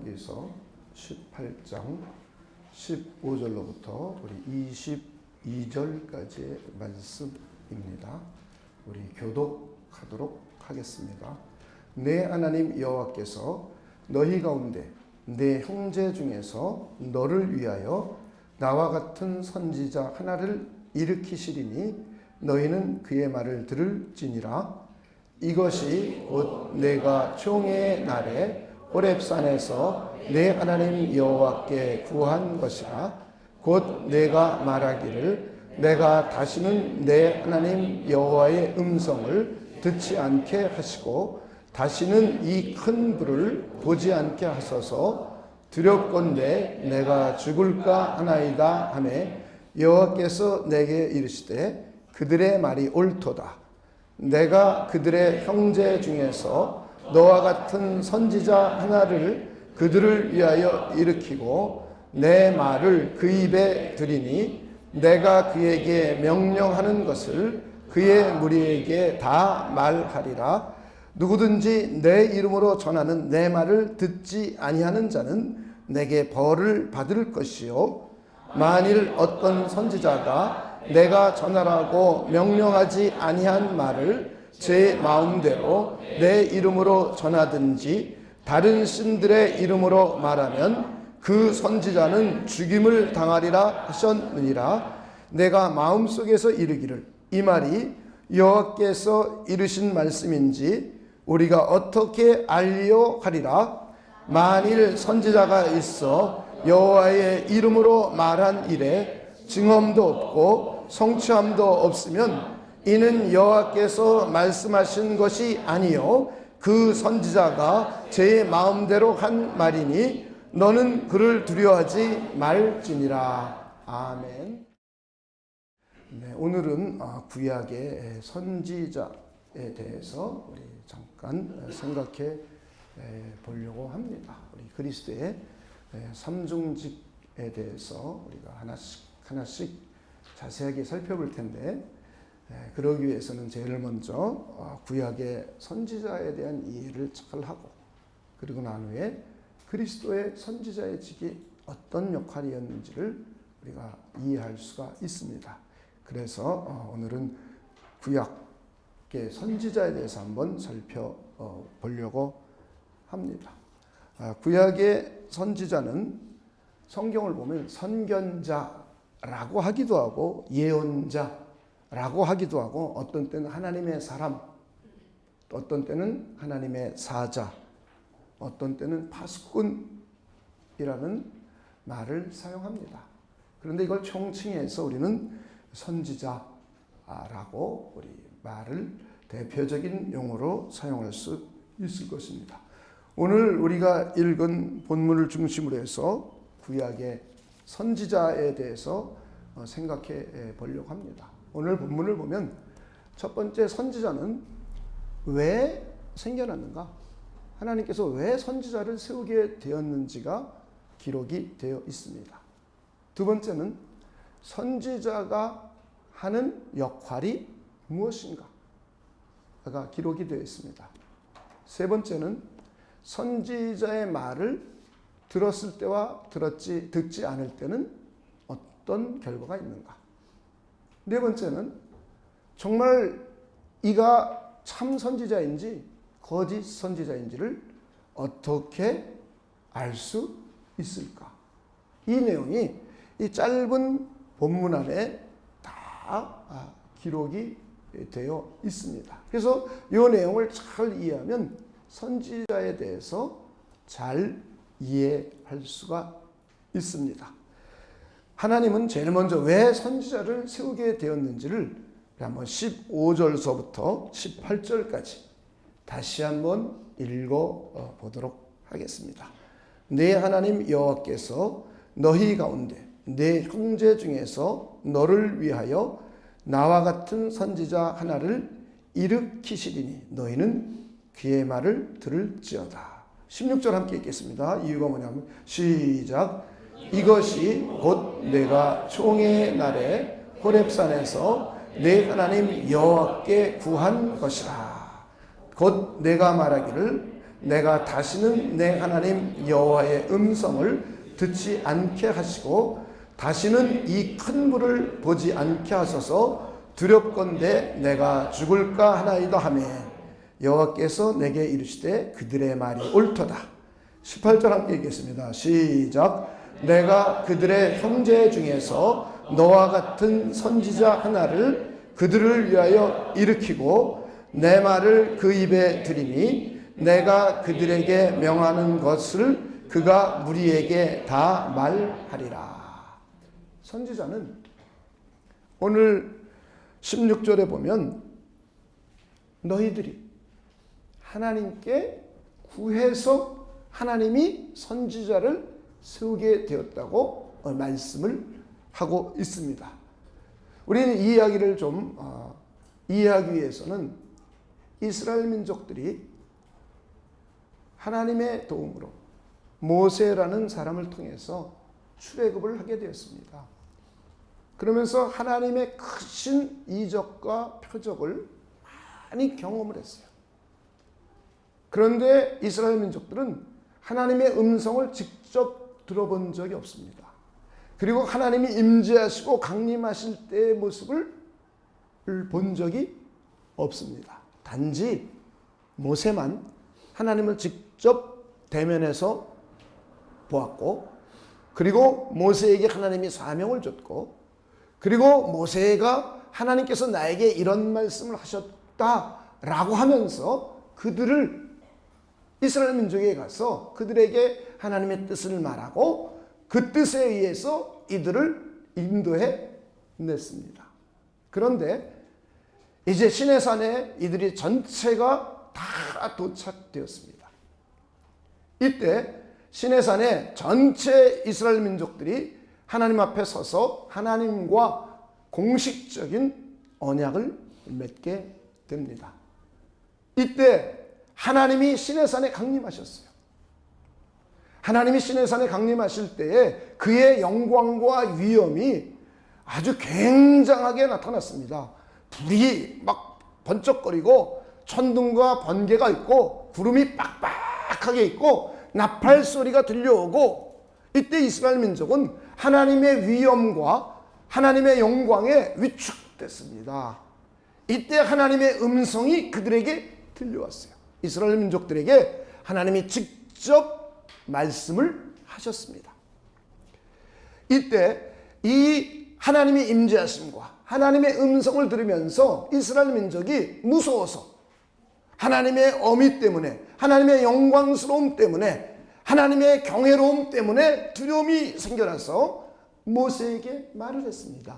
사도행전기서 18장 15절로부터 우리 22절까지의 말씀입니다. 우리 교독하도록 하겠습니다. 내 하나님 여호와께서 너희 가운데 내 형제 중에서 너를 위하여 나와 같은 선지자 하나를 일으키시리니 너희는 그의 말을 들을지니라. 이것이 곧 내가 총회의 날에 호렙산에서 내 하나님 여호와께 구한 것이라. 곧 내가 말하기를 내가 다시는 내 하나님 여호와의 음성을 듣지 않게 하시고 다시는 이 큰 불을 보지 않게 하소서. 두렵건대 내가 죽을까 하나이다 하매 여호와께서 내게 이르시되 그들의 말이 옳도다. 내가 그들의 형제 중에서 너와 같은 선지자 하나를 그들을 위하여 일으키고 내 말을 그 입에 들이니 내가 그에게 명령하는 것을 그의 무리에게 다 말하리라. 누구든지 내 이름으로 전하는 내 말을 듣지 아니하는 자는 내게 벌을 받을 것이요 만일 어떤 선지자가 내가 전하라고 명령하지 아니한 말을 제 마음대로 내 이름으로 전하든지 다른 신들의 이름으로 말하면 그 선지자는 죽임을 당하리라 하셨느니라. 내가 마음속에서 이르기를 이 말이 여호와께서 이르신 말씀인지 우리가 어떻게 알려 하리라. 만일 선지자가 있어 여호와의 이름으로 말한 일에 증언도 없고 성취함도 없으면 이는 여호와께서 말씀하신 것이 아니요 그 선지자가 제 마음대로 한 말이니 너는 그를 두려워하지 말지니라. 아멘. 네, 오늘은 구약의 선지자에 대해서 우리 잠깐 생각해 보려고 합니다. 우리 그리스도의 삼중직에 대해서 우리가 하나씩 자세하게 살펴볼 텐데, 그러기 위해서는 제일 먼저 구약의 선지자에 대한 이해를 잘 하고, 그리고 난 후에 그리스도의 선지자의 직이 어떤 역할이었는지를 우리가 이해할 수가 있습니다. 그래서 오늘은 구약의 선지자에 대해서 한번 살펴보려고 합니다. 구약의 선지자는 성경을 보면 선견자라고 하기도 하고 예언자라고 하기도 하고 어떤 때는 하나님의 사람, 어떤 때는 하나님의 사자, 어떤 때는 파수꾼이라는 말을 사용합니다. 그런데 이걸 총칭해서 우리는 선지자라고 우리 말을 대표적인 용어로 사용할 수 있을 것입니다. 오늘 우리가 읽은 본문을 중심으로 해서 구약의 선지자에 대해서 생각해 보려고 합니다. 오늘 본문을 보면 첫 번째 선지자는 왜 생겨났는가? 하나님께서 왜 선지자를 세우게 되었는지가 기록이 되어 있습니다. 두 번째는 선지자가 하는 역할이 무엇인가가 기록이 되어 있습니다. 세 번째는 선지자의 말을 들었을 때와 듣지 않을 때는 어떤 결과가 있는가. 네 번째는 정말 이가 참 선지자인지 거짓 선지자인지를 어떻게 알 수 있을까. 이 내용이 이 짧은 본문 안에 다 기록이 되어 있습니다. 그래서 이 내용을 잘 이해하면 선지자에 대해서 잘 이해할 수가 있습니다. 하나님은 제일 먼저 왜 선지자를 세우게 되었는지를 한번 15절서부터 18절까지 다시 한번 읽어 보도록 하겠습니다. 내 하나님 여호와께서 너희 가운데 내 형제 중에서 너를 위하여 나와 같은 선지자 하나를 일으키시리니 너희는 그의 말을 들을지어다. 16절 함께 읽겠습니다. 이유가 뭐냐면 시작. 이것이 곧 내가 총회의 날에 호렙산에서 내 하나님 여호와께 구한 것이라. 곧 내가 말하기를 내가 다시는 내 하나님 여호와의 음성을 듣지 않게 하시고 다시는 이 큰 불을 보지 않게 하소서. 두렵건대 내가 죽을까 하나이다 하매 여호와께서 내게 이르시되 그들의 말이 옳도다. 18절 함께 읽겠습니다. 시작. 내가 그들의 형제 중에서 너와 같은 선지자 하나를 그들을 위하여 일으키고 내 말을 그 입에 들이니 내가 그들에게 명하는 것을 그가 무리에게 다 말하리라. 선지자는 오늘 16절에 보면 너희들이 하나님께 구해서 하나님이 선지자를 세우게 되었다고 말씀을 하고 있습니다. 우리는 이 이야기를 좀 이해하기 위해서는 이스라엘 민족들이 하나님의 도움으로 모세라는 사람을 통해서 출애굽을 하게 되었습니다. 그러면서 하나님의 크신 이적과 표적을 많이 경험을 했어요. 그런데 이스라엘 민족들은 하나님의 음성을 직접 들어본 적이 없습니다. 그리고 하나님이 임재하시고 강림하실 때의 모습을 본 적이 없습니다. 단지 모세만 하나님을 직접 대면해서 보았고, 그리고 모세에게 하나님이 사명을 줬고, 그리고 모세가 하나님께서 나에게 이런 말씀을 하셨다라고 하면서 그들을 이스라엘 민족에 가서 그들에게 하나님의 뜻을 말하고 그 뜻에 의해서 이들을 인도해 냈습니다. 그런데 이제 시내산에 이들이 전체가 다 도착되었습니다. 이때 시내산에 전체 이스라엘 민족들이 하나님 앞에 서서 하나님과 공식적인 언약을 맺게 됩니다. 이때 하나님이 시내산에 강림하셨어요. 하나님이 시내산에 강림하실 때에 그의 영광과 위엄이 아주 굉장하게 나타났습니다. 불이 막 번쩍거리고 천둥과 번개가 있고 구름이 빡빡하게 있고 나팔 소리가 들려오고, 이때 이스라엘 민족은 하나님의 위엄과 하나님의 영광에 위축됐습니다. 이때 하나님의 음성이 그들에게 들려왔어요. 이스라엘 민족들에게 하나님이 직접 말씀을 하셨습니다. 이때 이 하나님의 임재하심과 하나님의 음성을 들으면서 이스라엘 민족이 무서워서 하나님의 어미 때문에, 하나님의 영광스러움 때문에, 하나님의 경외로움 때문에 두려움이 생겨나서 모세에게 말을 했습니다.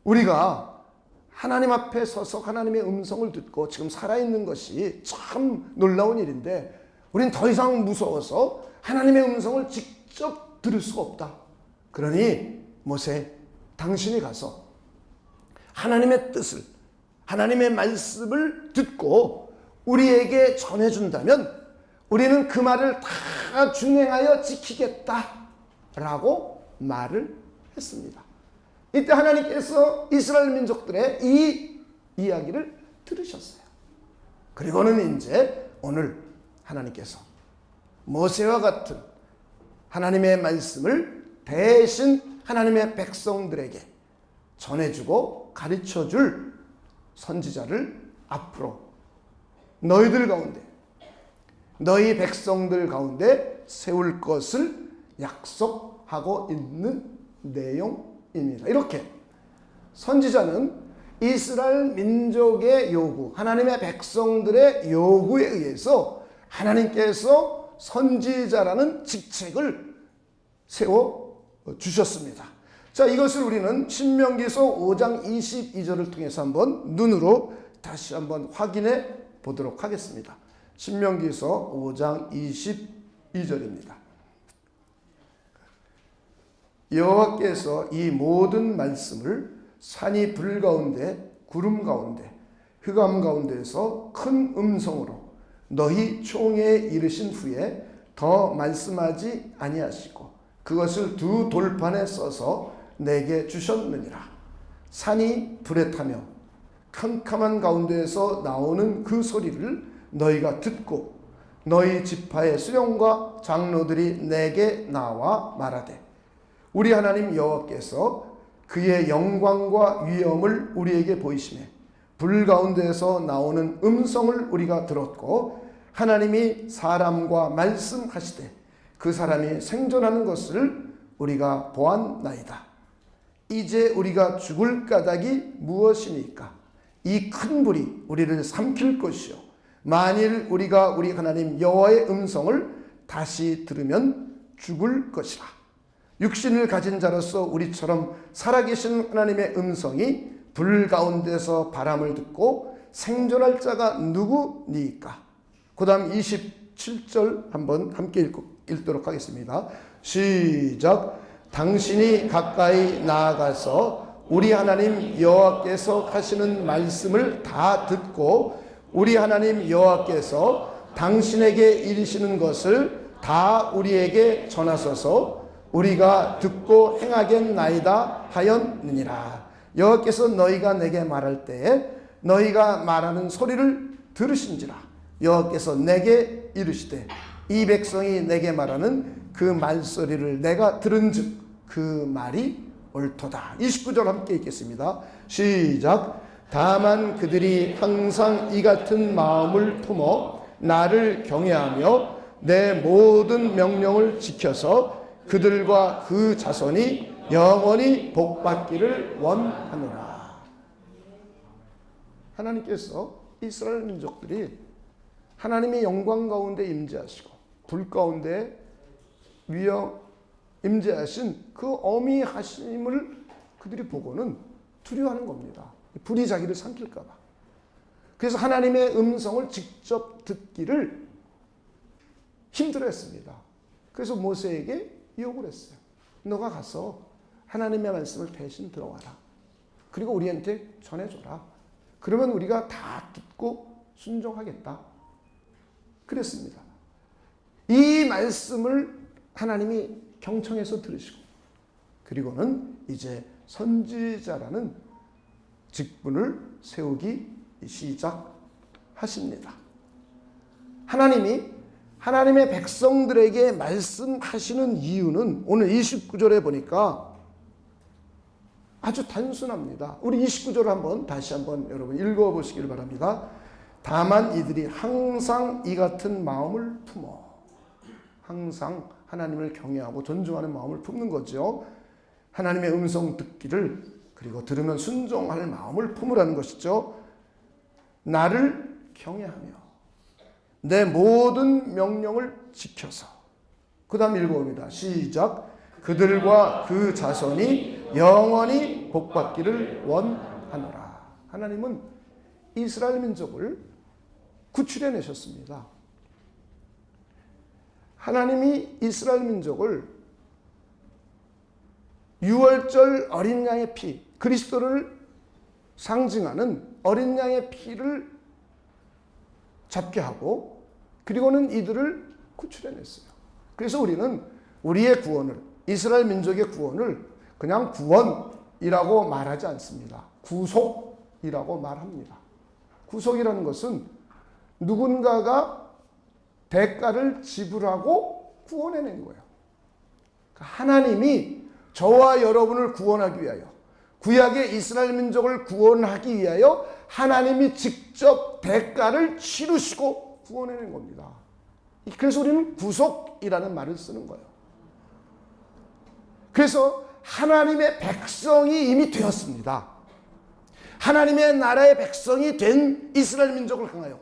우리가 하나님 앞에 서서 하나님의 음성을 듣고 지금 살아있는 것이 참 놀라운 일인데 우린 더 이상 무서워서 하나님의 음성을 직접 들을 수가 없다. 그러니 모세, 당신이 가서 하나님의 뜻을, 하나님의 말씀을 듣고 우리에게 전해준다면 우리는 그 말을 다 준행하여 지키겠다라고 말을 했습니다. 이때 하나님께서 이스라엘 민족들의 이 이야기를 들으셨어요. 그리고는 이제 오늘 하나님께서 모세와 같은 하나님의 말씀을 대신 하나님의 백성들에게 전해주고 가르쳐줄 선지자를 앞으로 너희들 가운데, 너희 백성들 가운데 세울 것을 약속하고 있는 내용입니다. 이렇게 선지자는 이스라엘 민족의 요구, 하나님의 백성들의 요구에 의해서 하나님께서 선지자라는 직책을 세워 주셨습니다. 자, 이것을 우리는 신명기서 5장 22절을 통해서 한번 눈으로 다시 한번 확인해 보도록 하겠습니다. 신명기서 5장 22절입니다. 여호와께서 이 모든 말씀을 산이 불 가운데, 구름 가운데, 흑암 가운데에서 큰 음성으로 너희 총회에 이르신 후에 더 말씀하지 아니하시고 그것을 두 돌판에 써서 내게 주셨느니라. 산이 불에 타며 캄캄한 가운데에서 나오는 그 소리를 너희가 듣고 너희 지파의 수령과 장로들이 내게 나와 말하되 우리 하나님 여호와께서 그의 영광과 위엄을 우리에게 보이시매 불 가운데에서 나오는 음성을 우리가 들었고 하나님이 사람과 말씀하시되 그 사람이 생존하는 것을 우리가 보았나이다. 이제 우리가 죽을 까닭이 무엇이니까? 이 큰 불이 우리를 삼킬 것이요 만일 우리가 우리 하나님 여호와의 음성을 다시 들으면 죽을 것이라. 육신을 가진 자로서 우리처럼 살아계신 하나님의 음성이 불 가운데서 바람을 듣고 생존할 자가 누구니까? 그 다음 27절 한번 함께 읽도록 하겠습니다. 시작. 당신이 가까이 나아가서 우리 하나님 여호와께서 하시는 말씀을 다 듣고 우리 하나님 여호와께서 당신에게 이르시는 것을 다 우리에게 전하소서. 우리가 듣고 행하겠나이다 하였느니라. 여호와께서 너희가 내게 말할 때에 너희가 말하는 소리를 들으신지라. 여호와께서 내게 이르시되 이 백성이 내게 말하는 그 말소리를 내가 들은즉 그 말이 옳도다. 29절 함께 읽겠습니다. 시작. 다만 그들이 항상 이 같은 마음을 품어 나를 경외하며 내 모든 명령을 지켜서 그들과 그 자손이 영원히 복받기를 원하노라. 하나님께서 이스라엘 민족들이 하나님의 영광 가운데 임재하시고 불 가운데 위엄 임재하신 그 어미하심을 그들이 보고는 두려워하는 겁니다. 불이 자기를 삼킬까 봐. 그래서 하나님의 음성을 직접 듣기를 힘들어했습니다. 그래서 모세에게 요구를 했어요. 너가 가서 하나님의 말씀을 대신 들어와라. 그리고 우리한테 전해줘라. 그러면 우리가 다 듣고 순종하겠다. 그랬습니다. 이 말씀을 하나님이 경청해서 들으시고 그리고는 이제 선지자라는 직분을 세우기 시작하십니다. 하나님이 하나님의 백성들에게 말씀하시는 이유는 오늘 29절에 보니까 아주 단순합니다. 우리 29절 다시 한번 여러분 읽어보시길 바랍니다. 다만 이들이 항상 이 같은 마음을 품어. 항상 하나님을 경외하고 존중하는 마음을 품는 거죠. 하나님의 음성 듣기를 그리고 들으면 순종할 마음을 품으라는 것이죠. 나를 경외하며 내 모든 명령을 지켜서. 그 다음 읽어봅니다. 시작. 그들과 그 자손이 영원히 복받기를 원하노라. 하나님은 이스라엘 민족을 구출해 내셨습니다. 하나님이 이스라엘 민족을 유월절 어린 양의 피, 그리스도를 상징하는 어린 양의 피를 잡게 하고 그리고는 이들을 구출해냈어요. 그래서 우리는 우리의 구원을, 이스라엘 민족의 구원을 그냥 구원이라고 말하지 않습니다. 구속이라고 말합니다. 구속이라는 것은 누군가가 대가를 지불하고 구원해낸 거예요. 하나님이 저와 여러분을 구원하기 위하여, 구약의 이스라엘 민족을 구원하기 위하여 하나님이 직접 대가를 치르시고 구원해낸 겁니다. 그래서 우리는 구속이라는 말을 쓰는 거예요. 그래서 하나님의 백성이 이미 되었습니다. 하나님의 나라의 백성이 된 이스라엘 민족을 향하여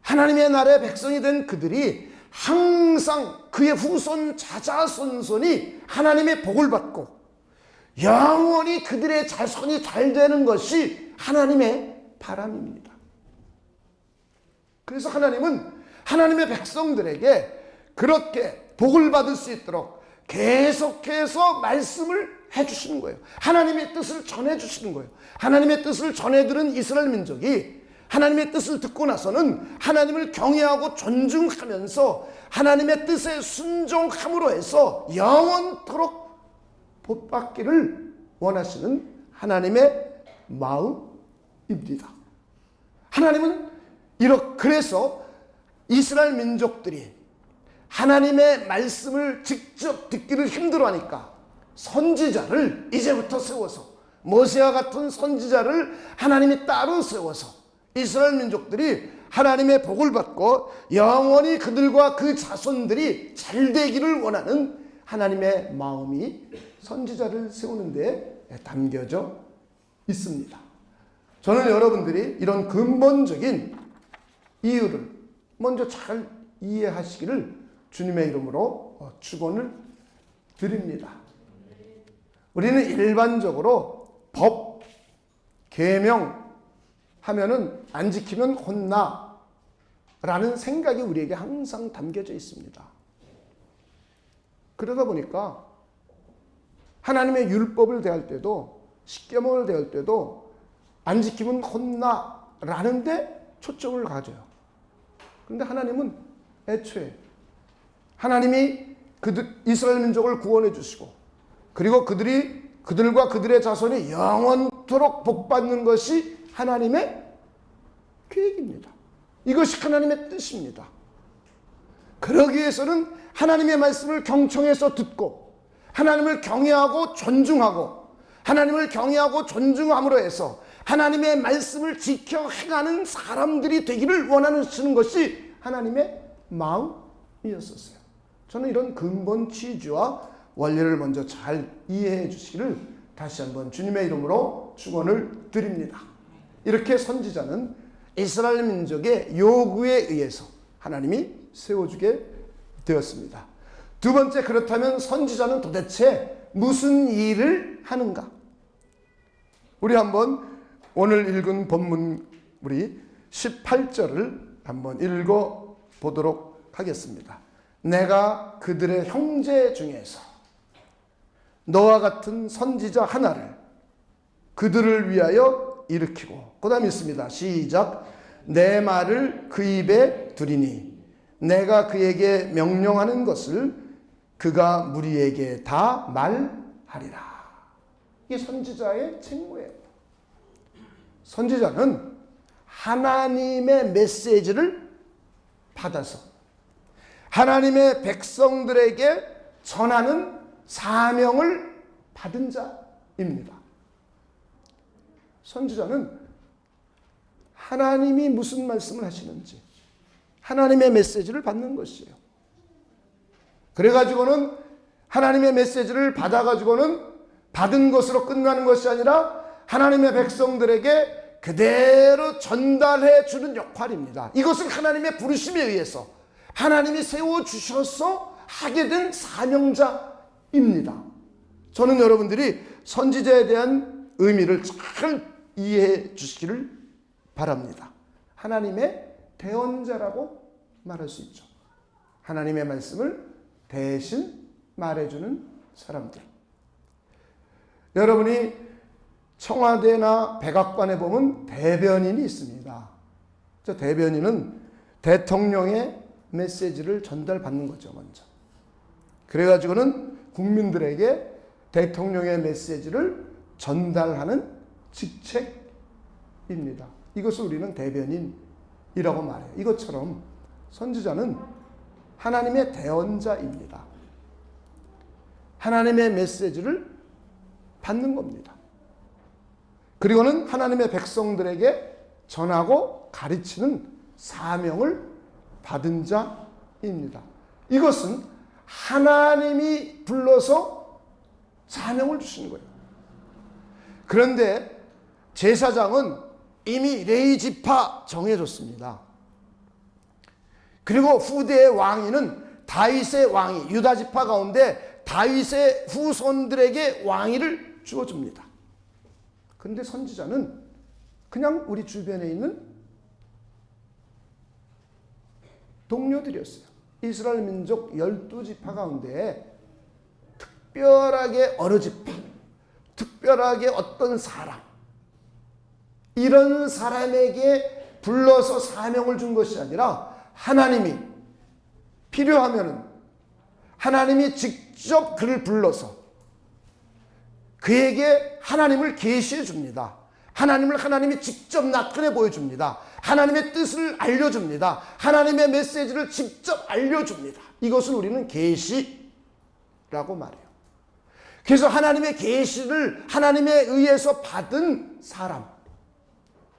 하나님의 나라의 백성이 된 그들이 항상 그의 후손 자자손손이 하나님의 복을 받고 영원히 그들의 자손이 잘 되는 것이 하나님의 바람입니다. 그래서 하나님은 하나님의 백성들에게 그렇게 복을 받을 수 있도록 계속해서 말씀을 해주시는 거예요. 하나님의 뜻을 전해주시는 거예요. 하나님의 뜻을 전해들은 이스라엘 민족이 하나님의 뜻을 듣고 나서는 하나님을 경외하고 존중하면서 하나님의 뜻에 순종함으로 해서 영원토록 복받기를 원하시는 하나님의 마음입니다. 하나님은 그래서 이스라엘 민족들이 하나님의 말씀을 직접 듣기를 힘들어하니까 선지자를 이제부터 세워서, 모세와 같은 선지자를 하나님이 따로 세워서 이스라엘 민족들이 하나님의 복을 받고 영원히 그들과 그 자손들이 잘 되기를 원하는 하나님의 마음이 선지자를 세우는 데 담겨져 있습니다. 저는 여러분들이 이런 근본적인 이유를 먼저 잘 이해하시기를 주님의 이름으로 축원을 드립니다. 우리는 일반적으로 법, 계명 하면은 안 지키면 혼나 라는 생각이 우리에게 항상 담겨져 있습니다. 그러다 보니까 하나님의 율법을 대할 때도, 십계명을 대할 때도 안 지키면 혼나 라는 데 초점을 가져요. 그런데 하나님은 애초에 하나님이 이스라엘 민족을 구원해 주시고, 그리고 그들과 그들의 자손이 영원토록 복받는 것이 하나님의 계획입니다. 이것이 하나님의 뜻입니다. 그러기 위해서는 하나님의 말씀을 경청해서 듣고, 하나님을 경외하고 존중하고, 하나님을 경외하고 존중함으로 해서 하나님의 말씀을 지켜 행하는 사람들이 되기를 원하시는 것이 하나님의 마음이었었어요. 저는 이런 근본 취지와 원리를 먼저 잘 이해해 주시기를 다시 한번 주님의 이름으로 축원을 드립니다. 이렇게 선지자는 이스라엘 민족의 요구에 의해서 하나님이 세워주게 되었습니다. 두 번째, 그렇다면 선지자는 도대체 무슨 일을 하는가? 우리 한번 오늘 읽은 본문 우리 18절을 한번 읽어보도록 하겠습니다. 내가 그들의 형제 중에서 너와 같은 선지자 하나를 그들을 위하여 일으키고, 그 다음에 있습니다. 시작. 내 말을 그 입에 두리니 내가 그에게 명령하는 것을 그가 무리에게 다 말하리라. 이게 선지자의 책무예요. 선지자는 하나님의 메시지를 받아서 하나님의 백성들에게 전하는 사명을 받은 자입니다. 선지자는 하나님이 무슨 말씀을 하시는지 하나님의 메시지를 받는 것이에요. 그래가지고는 하나님의 메시지를 받아가지고는 받은 것으로 끝나는 것이 아니라 하나님의 백성들에게 그대로 전달해 주는 역할입니다. 이것은 하나님의 부르심에 의해서 하나님이 세워주셔서 하게 된 사명자입니다. 저는 여러분들이 선지자에 대한 의미를 잘 이해해 주시기를 바랍니다. 하나님의 대언자라고 말할 수 있죠. 하나님의 말씀을 대신 말해주는 사람들. 여러분이 청와대나 백악관에 보면 대변인이 있습니다. 저 대변인은 대통령의 메시지를 전달받는 거죠, 먼저. 그래가지고는 국민들에게 대통령의 메시지를 전달하는 직책입니다. 이것을 우리는 대변인이라고 말해요. 이것처럼 선지자는 하나님의 대언자입니다. 하나님의 메시지를 받는 겁니다. 그리고는 하나님의 백성들에게 전하고 가르치는 사명을 받은 자입니다. 이것은 하나님이 불러서 사명을 주시는 거예요. 그런데 제사장은 이미 레위 지파 정해졌습니다. 그리고 후대의 왕위는 다윗의 왕위, 유다 지파 가운데 다윗의 후손들에게 왕위를 주어줍니다. 그런데 선지자는 그냥 우리 주변에 있는 동료들이었어요. 이스라엘 민족 12지파 가운데 특별하게 어느 지파, 특별하게 어떤 사람, 이런 사람에게 불러서 사명을 준 것이 아니라 하나님이 필요하면은 하나님이 직접 그를 불러서 그에게 하나님을 계시해 줍니다. 하나님을 하나님이 직접 나타내 보여줍니다. 하나님의 뜻을 알려줍니다. 하나님의 메시지를 직접 알려줍니다. 이것을 우리는 계시라고 말해요. 그래서 하나님의 계시를 하나님에 의해서 받은 사람,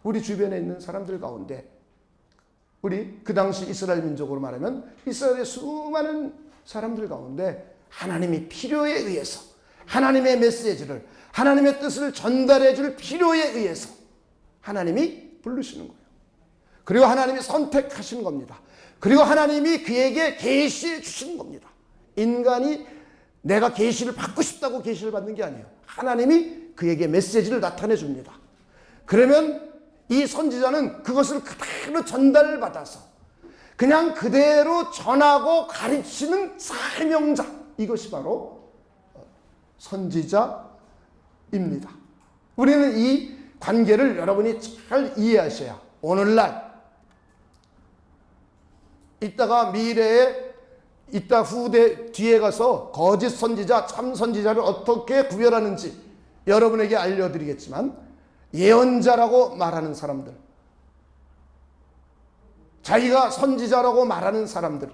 우리 주변에 있는 사람들 가운데, 우리 그 당시 이스라엘 민족으로 말하면 이스라엘의 수많은 사람들 가운데 하나님이 필요에 의해서, 하나님의 메시지를, 하나님의 뜻을 전달해 줄 필요에 의해서 하나님이 부르시는 거예요. 그리고 하나님이 선택하시는 겁니다. 그리고 하나님이 그에게 계시해 주시는 겁니다. 인간이 내가 계시를 받고 싶다고 계시를 받는 게 아니에요. 하나님이 그에게 메시지를 나타내 줍니다. 그러면 이 선지자는 그것을 그대로 전달받아서 그냥 그대로 전하고 가르치는 사명자, 이것이 바로 선지자입니다. 우리는 이 관계를 여러분이 잘 이해하셔야 오늘날 이따가 미래에 이따 후대 뒤에 가서 거짓 선지자, 참 선지자를 어떻게 구별하는지 여러분에게 알려드리겠지만, 예언자라고 말하는 사람들, 자기가 선지자라고 말하는 사람들이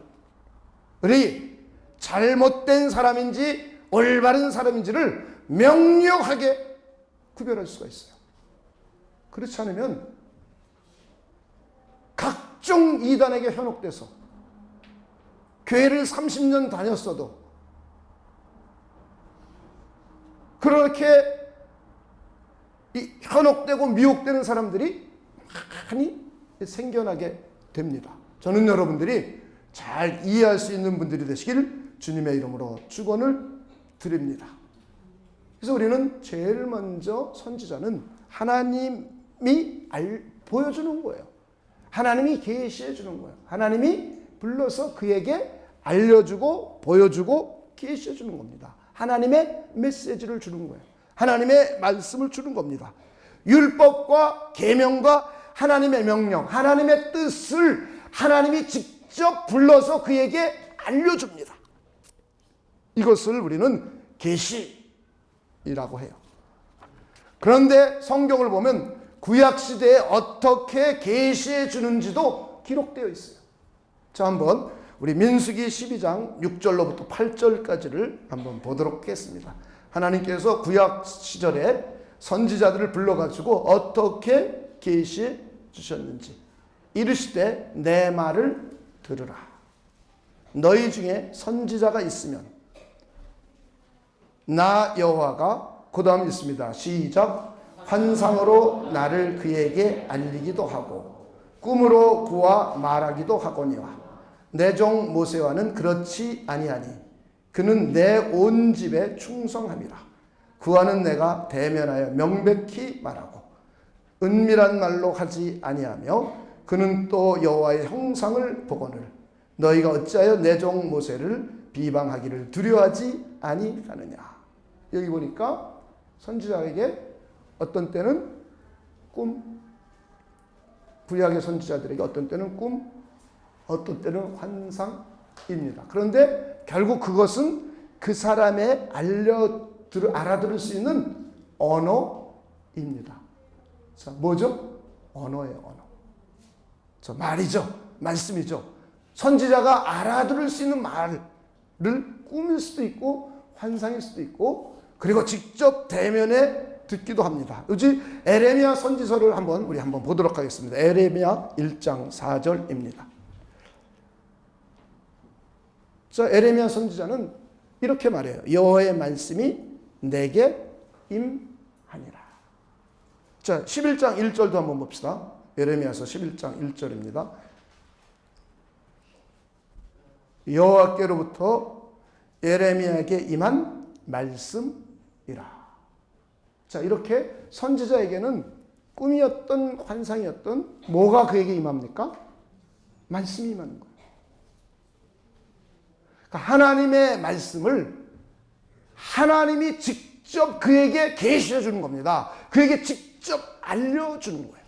잘못된 사람인지 올바른 사람인지를 명료하게 구별할 수가 있어요. 그렇지 않으면 각종 이단에게 현혹돼서 교회를 30년 다녔어도 그렇게 현혹되고 미혹되는 사람들이 많이 생겨나게 됩니다. 저는 여러분들이 잘 이해할 수 있는 분들이 되시길 주님의 이름으로 축원을 드립니다. 그래서 우리는 제일 먼저 선지자는 하나님이 보여주는 거예요. 하나님이 계시해 주는 거예요. 하나님이 불러서 그에게 알려주고 보여주고 계시해 주는 겁니다. 하나님의 메시지를 주는 거예요. 하나님의 말씀을 주는 겁니다. 율법과 계명과 하나님의 명령, 하나님의 뜻을 하나님이 직접 불러서 그에게 알려줍니다. 이것을 우리는 계시라고 해요. 그런데 성경을 보면 구약 시대에 어떻게 계시해 주는지도 기록되어 있어요. 자, 한번 우리 민수기 12장 6절로부터 8절까지를 한번 보도록 하겠습니다. 하나님께서 구약 시절에 선지자들을 불러가지고 어떻게 계시해 주셨는지. 이르시되 내 말을 들으라. 너희 중에 선지자가 있으면 나 여호와가, 그 다음 있습니다. 시작. 환상으로 나를 그에게 알리기도 하고 꿈으로 그와 말하기도 하거니와 내 종 모세와는 그렇지 아니하니 그는 내 온 집에 충성함이라. 그와는 내가 대면하여 명백히 말하고 은밀한 말로 하지 아니하며 그는 또 여호와의 형상을 보거늘 너희가 어찌하여 내 종 모세를 비방하기를 두려워하지 아니하느냐. 여기 보니까 선지자에게 어떤 때는 꿈, 구약의 선지자들에게 어떤 때는 꿈, 어떤 때는 환상입니다. 그런데 결국 그것은 그 사람의 알아들을 수 있는 언어입니다. 자, 뭐죠? 언어예요, 언어. 저 말이죠, 말씀이죠. 선지자가 알아들을 수 있는 말을 꿈일 수도 있고 환상일 수도 있고, 그리고 직접 대면에 듣기도 합니다. 여기 에레미야 선지서를 우리 한번 보도록 하겠습니다. 에레미야 1장 4절입니다. 자, 에레미야 선지자는 이렇게 말해요. 여호와의 말씀이 내게 임하니라. 자, 11장 1절도 한번 봅시다. 에레미야서 11장 1절입니다. 여호와께로부터 에레미야에게 임한 말씀이라. 자, 이렇게 선지자에게는 꿈이었던 환상이었던 뭐가 그에게 임합니까? 말씀이 임하는 거예요. 그러니까 하나님의 말씀을 하나님이 직접 그에게 계시해 주는 겁니다. 그에게 직접 알려주는 거예요.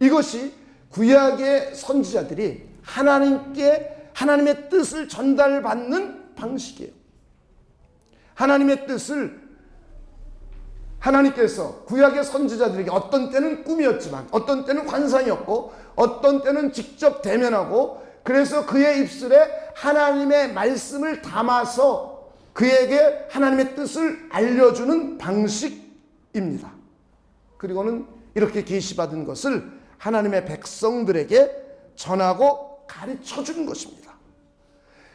이것이 구약의 선지자들이 하나님께 하나님의 뜻을 전달받는 방식이에요. 하나님의 뜻을 하나님께서 구약의 선지자들에게 어떤 때는 꿈이었지만 어떤 때는 환상이었고 어떤 때는 직접 대면하고 그래서 그의 입술에 하나님의 말씀을 담아서 그에게 하나님의 뜻을 알려주는 방식입니다. 그리고는 이렇게 계시받은 것을 하나님의 백성들에게 전하고 가르쳐 주는 것입니다.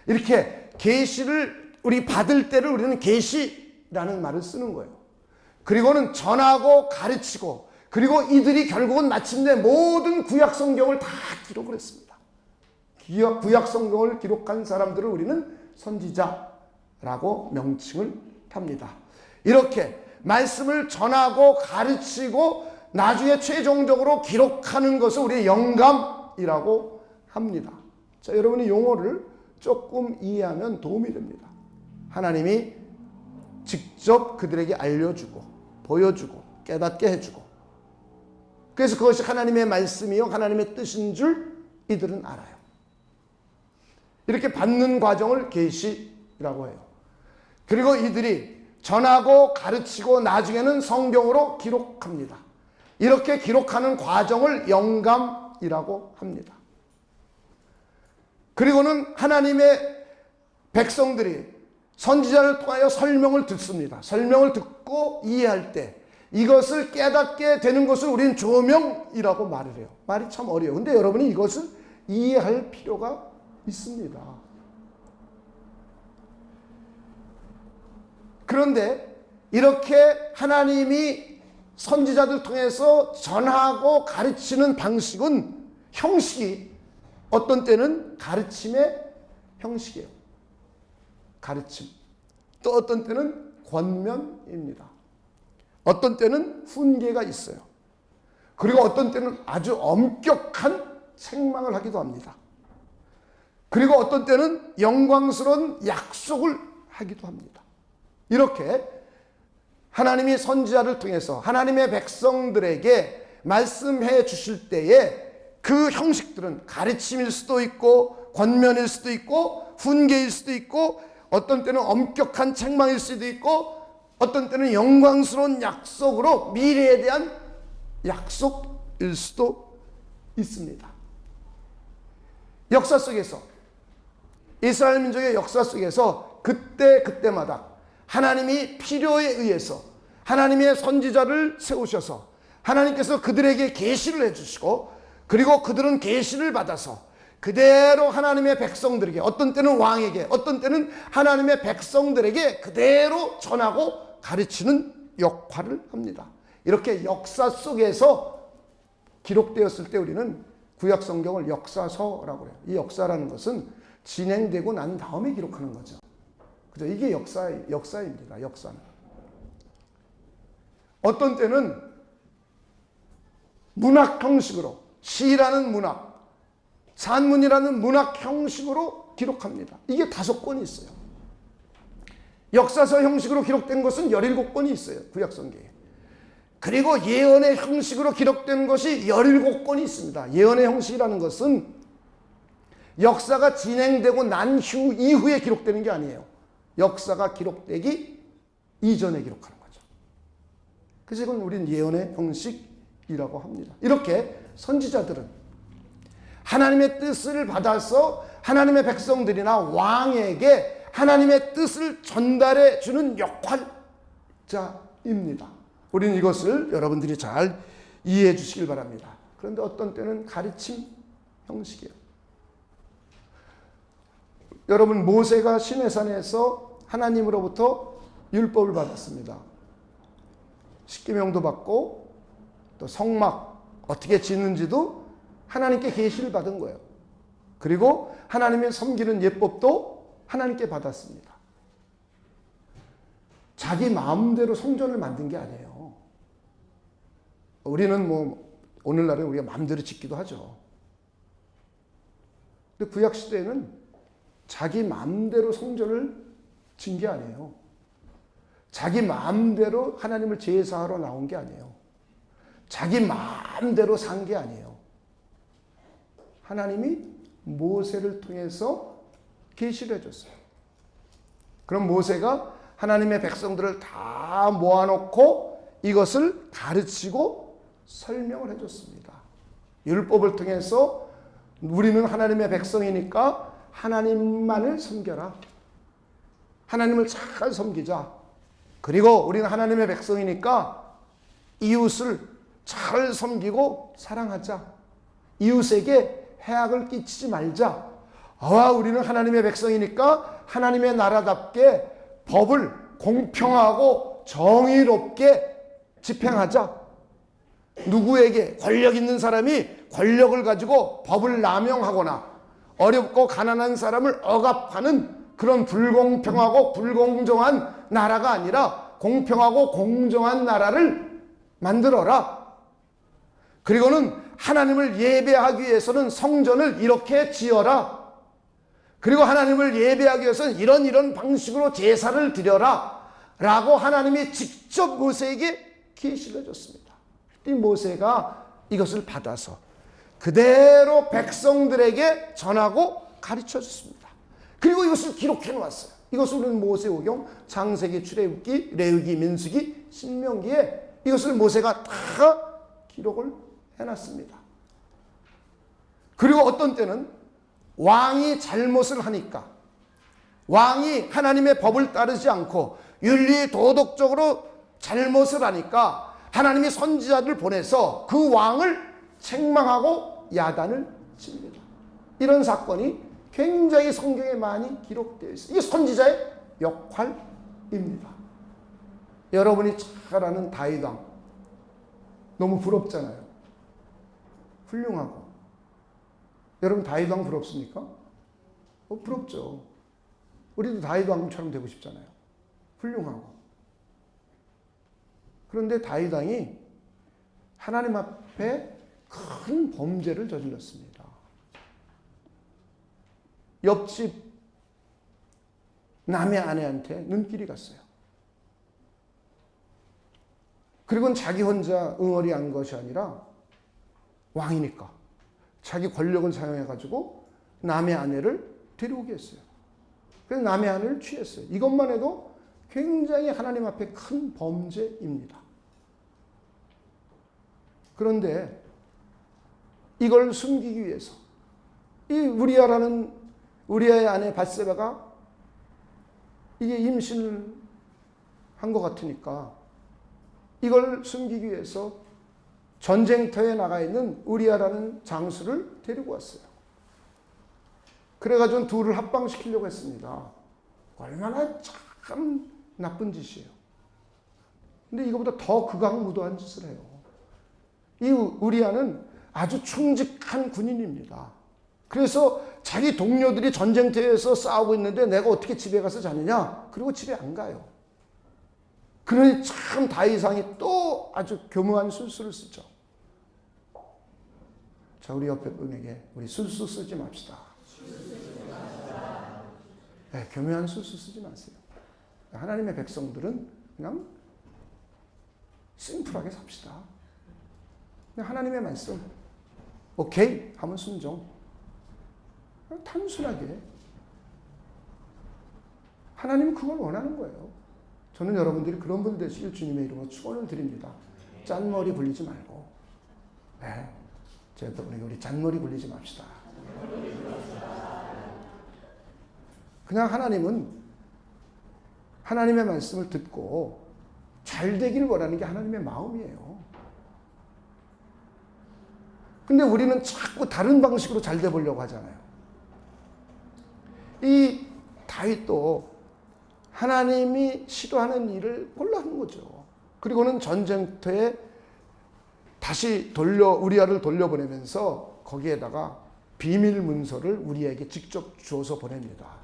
이렇게 계시를 우리 받을 때를 우리는 계시라는 말을 쓰는 거예요. 그리고는 전하고 가르치고 그리고 이들이 결국은 마침내 모든 구약 성경을 다 기록을 했습니다. 구약 성경을 기록한 사람들을 우리는 선지자라고 명칭을 합니다. 이렇게 말씀을 전하고 가르치고 나중에 최종적으로 기록하는 것을 우리 영감이라고 합니다. 자, 여러분이 용어를 조금 이해하면 도움이 됩니다. 하나님이 직접 그들에게 알려주고 보여주고 깨닫게 해주고 그래서 그것이 하나님의 말씀이요 하나님의 뜻인 줄 이들은 알아요. 이렇게 받는 과정을 계시라고 해요. 그리고 이들이 전하고 가르치고 나중에는 성경으로 기록합니다. 이렇게 기록하는 과정을 영감이라고 합니다. 그리고는 하나님의 백성들이 선지자를 통하여 설명을 듣습니다. 설명을 듣고 이해할 때 이것을 깨닫게 되는 것을 우리는 조명이라고 말을 해요. 말이 참 어려워요. 근데 여러분이 이것을 이해할 필요가 있습니다. 그런데 이렇게 하나님이 선지자들 통해서 전하고 가르치는 방식은 형식이 어떤 때는 가르침의 형식이에요. 가르침. 또 어떤 때는 권면입니다. 어떤 때는 훈계가 있어요. 그리고 어떤 때는 아주 엄격한 책망을 하기도 합니다. 그리고 어떤 때는 영광스러운 약속을 하기도 합니다. 이렇게 하나님이 선지자를 통해서 하나님의 백성들에게 말씀해 주실 때에 그 형식들은 가르침일 수도 있고 권면일 수도 있고 훈계일 수도 있고 어떤 때는 엄격한 책망일 수도 있고 어떤 때는 영광스러운 약속으로 미래에 대한 약속일 수도 있습니다. 역사 속에서 이스라엘 민족의 역사 속에서 그때마다 하나님이 필요에 의해서 하나님의 선지자를 세우셔서 하나님께서 그들에게 계시를 해주시고 그리고 그들은 계시를 받아서 그대로 하나님의 백성들에게 어떤 때는 왕에게 어떤 때는 하나님의 백성들에게 그대로 전하고 가르치는 역할을 합니다. 이렇게 역사 속에서 기록되었을 때 우리는 구약 성경을 역사서라고 해요. 이 역사라는 것은 진행되고 난 다음에 기록하는 거죠. 그죠? 이게 역사입니다. 역사는. 어떤 때는 문학 형식으로 시라는 문학, 산문이라는 문학 형식으로 기록합니다. 이게 5권이 있어요. 역사서 형식으로 기록된 것은 17권이 있어요. 구약 성경에. 그리고 예언의 형식으로 기록된 것이 17권이 있습니다. 예언의 형식이라는 것은 역사가 진행되고 난 이후에 기록되는 게 아니에요. 역사가 기록되기 이전에 기록하는 거죠. 그래서 이건 우리는 예언의 형식이라고 합니다. 이렇게 선지자들은 하나님의 뜻을 받아서 하나님의 백성들이나 왕에게 하나님의 뜻을 전달해 주는 역할자입니다. 우리는 이것을 여러분들이 잘 이해해 주시길 바랍니다. 그런데 어떤 때는 가르침 형식이에요. 여러분 모세가 시내산에서 하나님으로부터 율법을 받았습니다. 십계명도 받고 또 성막 어떻게 짓는지도 하나님께 계시를 받은 거예요. 그리고 하나님의 섬기는 예법도 하나님께 받았습니다. 자기 마음대로 성전을 만든 게 아니에요. 우리는 오늘날에 우리가 마음대로 짓기도 하죠. 근데 구약 시대에는 자기 마음대로 성전을 진 게 아니에요. 자기 마음대로 하나님을 제사하러 나온 게 아니에요. 자기 마음대로 산 게 아니에요. 하나님이 모세를 통해서 계시를 해줬어요. 그럼 모세가 하나님의 백성들을 다 모아놓고 이것을 가르치고 설명을 해줬습니다. 율법을 통해서 우리는 하나님의 백성이니까 하나님만을 섬겨라. 하나님을 잘 섬기자. 그리고 우리는 하나님의 백성이니까 이웃을 잘 섬기고 사랑하자. 이웃에게 해악을 끼치지 말자. 우리는 하나님의 백성이니까 하나님의 나라답게 법을 공평하고 정의롭게 집행하자. 누구에게 권력 있는 사람이 권력을 가지고 법을 남용하거나 어렵고 가난한 사람을 억압하는 그런 불공평하고 불공정한 나라가 아니라 공평하고 공정한 나라를 만들어라. 그리고는 하나님을 예배하기 위해서는 성전을 이렇게 지어라. 그리고 하나님을 예배하기 위해서는 이런 방식으로 제사를 드려라. 라고 하나님이 직접 모세에게 계시를 줬습니다. 이 모세가 이것을 받아서 그대로 백성들에게 전하고 가르쳐 줬습니다. 그리고 이것을 기록해 놓았어요. 이것을 우리는 모세오경, 창세기, 출애굽기, 레위기, 민수기, 신명기에 이것을 모세가 다 기록을 해놨습니다. 그리고 어떤 때는 왕이 잘못을 하니까, 왕이 하나님의 법을 따르지 않고 윤리 도덕적으로 잘못을 하니까 하나님이 선지자를 보내서 그 왕을 책망하고 야단을 칩니다. 이런 사건이 굉장히 성경에 많이 기록되어 있어요. 이게 선지자의 역할입니다. 여러분이 잘 아는 다윗 왕, 너무 부럽잖아요. 훌륭하고. 여러분 다윗 왕 부럽습니까? 부럽죠. 우리도 다윗 왕처럼 되고 싶잖아요. 훌륭하고. 그런데 다윗 왕이 하나님 앞에 큰 범죄를 저질렀습니다. 옆집 남의 아내한테 눈길이 갔어요. 그리고는 자기 혼자 응어리 한 것이 아니라 왕이니까 자기 권력을 사용해가지고 남의 아내를 데려오게 했어요. 그래서 남의 아내를 취했어요. 이것만 해도 굉장히 하나님 앞에 큰 범죄입니다. 그런데 이걸 숨기기 위해서 이 우리아의 아내 밧세바가 이게 임신을 한 것 같으니까 이걸 숨기기 위해서 전쟁터에 나가 있는 우리아라는 장수를 데리고 왔어요. 그래가지고 둘을 합방시키려고 했습니다. 얼마나 참 나쁜 짓이에요. 근데 이거보다 더 극악무도한 짓을 해요. 이 우리아는 아주 충직한 군인입니다. 그래서 자기 동료들이 전쟁터에서 싸우고 있는데 내가 어떻게 집에 가서 자느냐? 그리고 집에 안 가요. 그러니 참 다윗 왕이 또 아주 교묘한 술수를 쓰죠. 자, 우리 옆에 분에게 우리 술수 쓰지 맙시다. 네, 교묘한 술수 쓰지 마세요. 하나님의 백성들은 그냥 심플하게 삽시다. 그냥 하나님의 말씀 오케이 하면 순종. 단순하게. 하나님은 그걸 원하는 거예요. 저는 여러분들이 그런 분 되시길 주님의 이름으로 축원을 드립니다. 짠머리 굴리지 말고. 네. 제가 우리 짠머리 굴리지 맙시다. 그냥 하나님은 하나님의 말씀을 듣고 잘 되기를 원하는 게 하나님의 마음이에요. 근데 우리는 자꾸 다른 방식으로 잘 돼 보려고 하잖아요. 이 다윗도 하나님이 시도하는 일을 골라 하는 거죠. 그리고는 전쟁터에 다시 우리아를 돌려보내면서 거기에다가 비밀 문서를 우리에게 직접 주어서 보냅니다.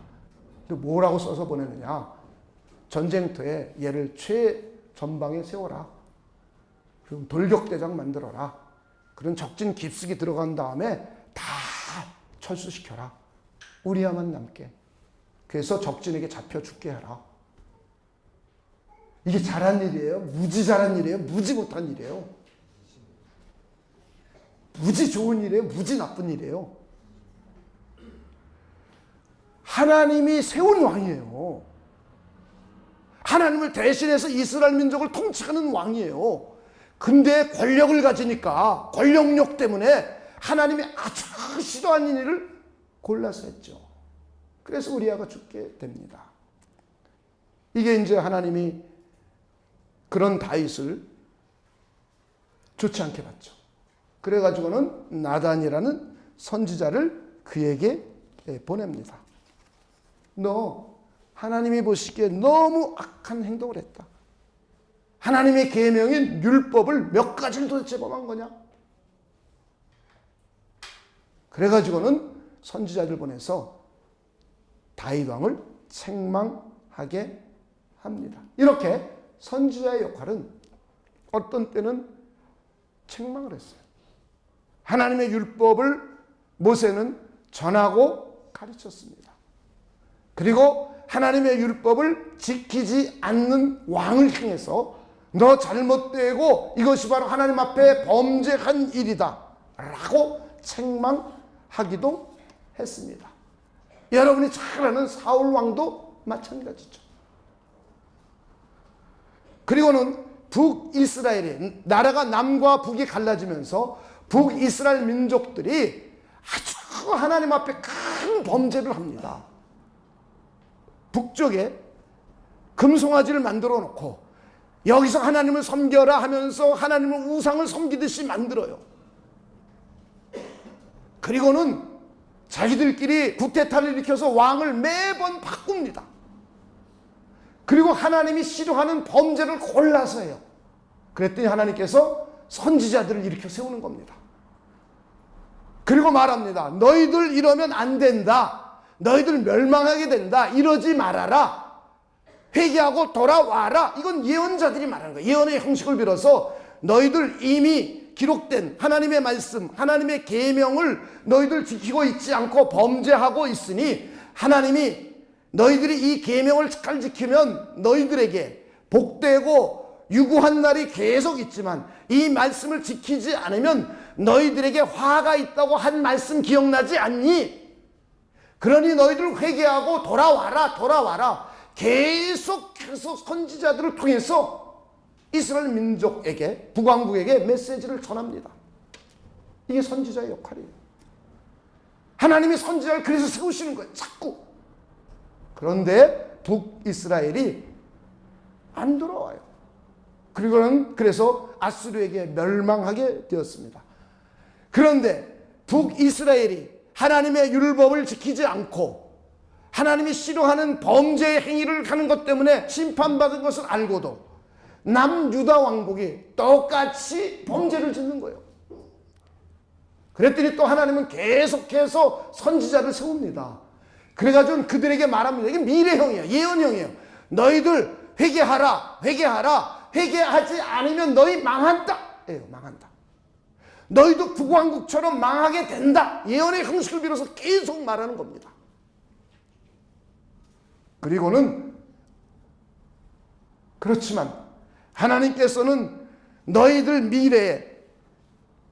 뭐라고 써서 보내느냐? 전쟁터에 얘를 최전방에 세워라. 그리고 돌격대장 만들어라. 그런 적진 깊숙이 들어간 다음에 다 철수시켜라. 우리아만 남게. 그래서 적진에게 잡혀 죽게 하라. 이게 잘한 일이에요? 무지 잘한 일이에요? 무지 못한 일이에요? 무지 좋은 일이에요? 무지 나쁜 일이에요? 하나님이 세운 왕이에요. 하나님을 대신해서 이스라엘 민족을 통치하는 왕이에요. 근데 권력을 가지니까 권력욕 때문에 하나님이 아주 싫어하는 일을 골라서 했죠. 그래서 우리아가 죽게 됩니다. 이게 이제 하나님이 그런 다윗을 좋지 않게 봤죠. 그래가지고는 나단이라는 선지자를 그에게 보냅니다. 너 하나님이 보시기에 너무 악한 행동을 했다. 하나님의 계명인 율법을 몇 가지를 도대체 범한 거냐? 그래가지고는 선지자들 보내서 다윗 왕을 책망하게 합니다. 이렇게 선지자의 역할은 어떤 때는 책망을 했어요. 하나님의 율법을 모세는 전하고 가르쳤습니다. 그리고 하나님의 율법을 지키지 않는 왕을 향해서 너 잘못되고 이것이 바로 하나님 앞에 범죄한 일이다 라고 책망하기도 했습니다. 여러분이 잘 아는 사울 왕도 마찬가지죠. 그리고는 북이스라엘이 나라가 남과 북이 갈라지면서 북이스라엘 민족들이 아주 하나님 앞에 큰 범죄를 합니다. 북쪽에 금송아지를 만들어 놓고 여기서 하나님을 섬겨라 하면서 하나님을 우상을 섬기듯이 만들어요. 그리고는 자기들끼리 구테타를 일으켜서 왕을 매번 바꿉니다. 그리고 하나님이 싫어하는 범죄를 골라서 해요. 그랬더니 하나님께서 선지자들을 일으켜 세우는 겁니다. 그리고 말합니다. 너희들 이러면 안 된다. 너희들 멸망하게 된다. 이러지 말아라. 회개하고 돌아와라. 이건 예언자들이 말하는 거예요. 예언의 형식을 빌어서 너희들 이미 기록된 하나님의 말씀, 하나님의 계명을 너희들 지키고 있지 않고 범죄하고 있으니 하나님이 너희들이 이 계명을 잘 지키면 너희들에게 복되고 유구한 날이 계속 있지만 이 말씀을 지키지 않으면 너희들에게 화가 있다고 한 말씀 기억나지 않니? 그러니 너희들 회개하고 돌아와라 돌아와라. 계속해서 선지자들을 통해서 이스라엘 민족에게 북왕국에게 메시지를 전합니다. 이게 선지자의 역할이에요. 하나님이 선지자를 그래서 세우시는 거예요. 자꾸. 그런데 북이스라엘이 안 돌아와요. 그리고는 그래서 아수르에게 멸망하게 되었습니다. 그런데 북이스라엘이 하나님의 율법을 지키지 않고 하나님이 싫어하는 범죄의 행위를 하는 것 때문에 심판받은 것을 알고도 남유다 왕국이 똑같이 범죄를 짓는 거예요. 그랬더니 또 하나님은 계속해서 선지자를 세웁니다. 그래가지고 그들에게 말합니다. 이게 미래형이에요. 예언형이에요. 너희들 회개하라. 회개하라. 회개하지 않으면 너희 망한다. 예요. 망한다. 너희도 북왕국처럼 망하게 된다. 예언의 형식을 빌어서 계속 말하는 겁니다. 그리고는 그렇지만 하나님께서는 너희들 미래에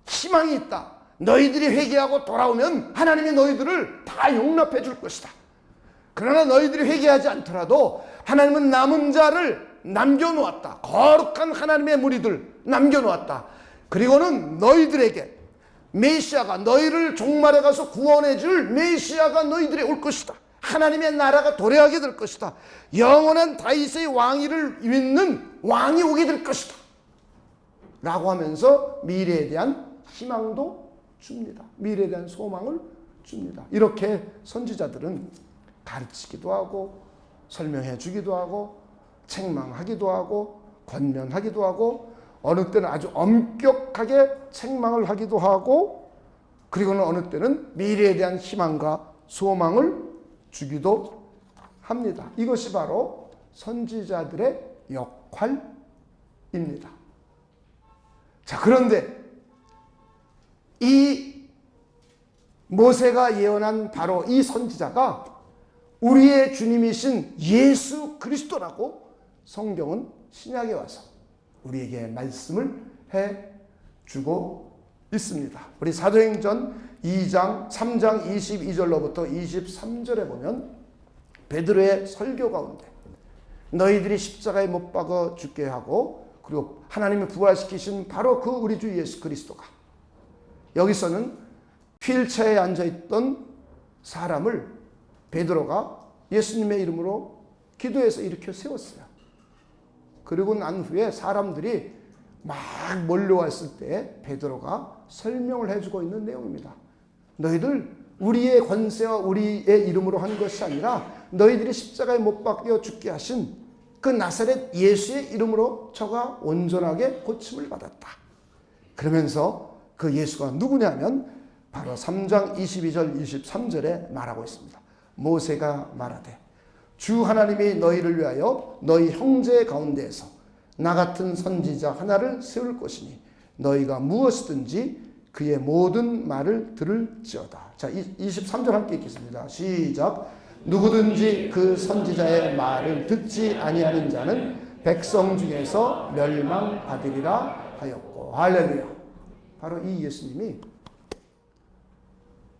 희망이 있다. 너희들이 회개하고 돌아오면 하나님이 너희들을 다 용납해 줄 것이다. 그러나 너희들이 회개하지 않더라도 하나님은 남은 자를 남겨놓았다. 거룩한 하나님의 무리들 남겨놓았다. 그리고는 너희들에게 메시아가 너희를 종말에 가서 구원해 줄 메시아가 너희들에 올 것이다. 하나님의 나라가 도래하게 될 것이다. 영원한 다윗의 왕위를 잇는 왕이 오게 될 것이다. 라고 하면서 미래에 대한 희망도 줍니다. 미래에 대한 소망을 줍니다. 이렇게 선지자들은 가르치기도 하고 설명해 주기도 하고 책망하기도 하고 권면하기도 하고 어느 때는 아주 엄격하게 책망을 하기도 하고 그리고는 어느 때는 미래에 대한 희망과 소망을 주기도 합니다. 이것이 바로 선지자들의 역할입니다. 자, 그런데 이 모세가 예언한 바로 이 선지자가 우리의 주님이신 예수 그리스도라고 성경은 신약에 와서 우리에게 말씀을 해주고 있습니다. 우리 사도행전 2장 3장 22절로부터 23절에 보면 베드로의 설교 가운데 너희들이 십자가에 못 박아 죽게 하고, 그리고 하나님이 부활시키신 바로 그 우리 주 예수 그리스도가, 여기서는 휠체어에 앉아있던 사람을 베드로가 예수님의 이름으로 기도해서 일으켜 세웠어요. 그리고 난 후에 사람들이 막 몰려왔을 때 베드로가 설명을 해주고 있는 내용입니다. 너희들 우리의 권세와 우리의 이름으로 한 것이 아니라 너희들이 십자가에 못 박혀 죽게 하신 그 나사렛 예수의 이름으로 저가 온전하게 고침을 받았다. 그러면서 그 예수가 누구냐면 바로 3장 22절 23절에 말하고 있습니다. 모세가 말하되 주 하나님이 너희를 위하여 너희 형제 가운데에서 나 같은 선지자 하나를 세울 것이니 너희가 무엇이든지 그의 모든 말을 들을지어다. 자, 23절 함께 읽겠습니다. 시작. 누구든지 그 선지자의 말을 듣지 아니하는 자는 백성 중에서 멸망받으리라 하였고. 할렐루야. 바로 이 예수님이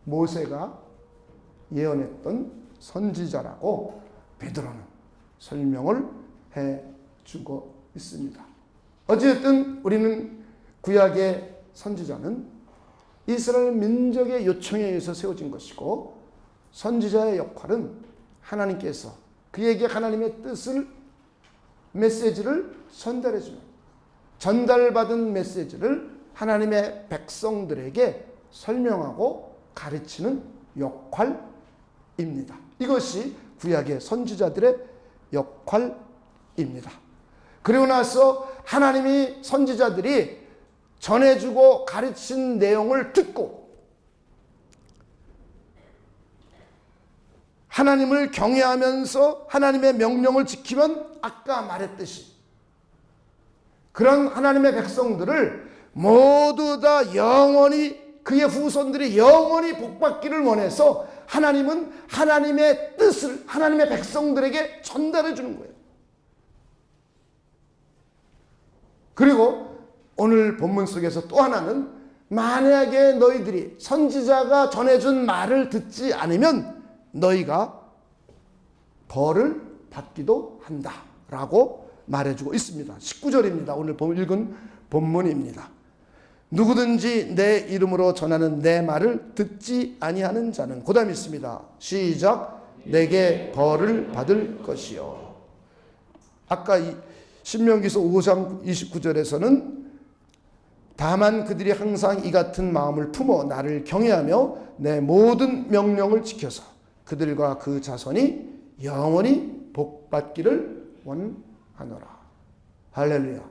모세가 예언했던 선지자라고 베드로는 설명을 해주고 있습니다. 어쨌든 우리는 구약의 선지자는 이스라엘 민족의 요청에 의해서 세워진 것이고, 선지자의 역할은 하나님께서 그에게 하나님의 뜻을, 메시지를 전달해주는, 전달받은 메시지를 하나님의 백성들에게 설명하고 가르치는 역할입니다. 이것이 구약의 선지자들의 역할입니다. 그리고 나서 하나님이 선지자들이 전해주고 가르친 내용을 듣고 하나님을 경외하면서 하나님의 명령을 지키면 아까 말했듯이 그런 하나님의 백성들을 모두 다 영원히, 그의 후손들이 영원히 복받기를 원해서 하나님은 하나님의 뜻을 하나님의 백성들에게 전달해 주는 거예요. 그리고 오늘 본문 속에서 또 하나는, 만약에 너희들이 선지자가 전해준 말을 듣지 않으면 너희가 벌을 받기도 한다 라고 말해주고 있습니다. 19절입니다. 오늘 읽은 본문입니다. 누구든지 내 이름으로 전하는 내 말을 듣지 아니하는 자는, 그 다음 있습니다. 시작. 내게 벌을 받을 것이요. 아까 신명기서 5장 29절에서는 다만 그들이 항상 이 같은 마음을 품어 나를 경외하며 내 모든 명령을 지켜서 그들과 그 자손이 영원히 복받기를 원하노라. 할렐루야.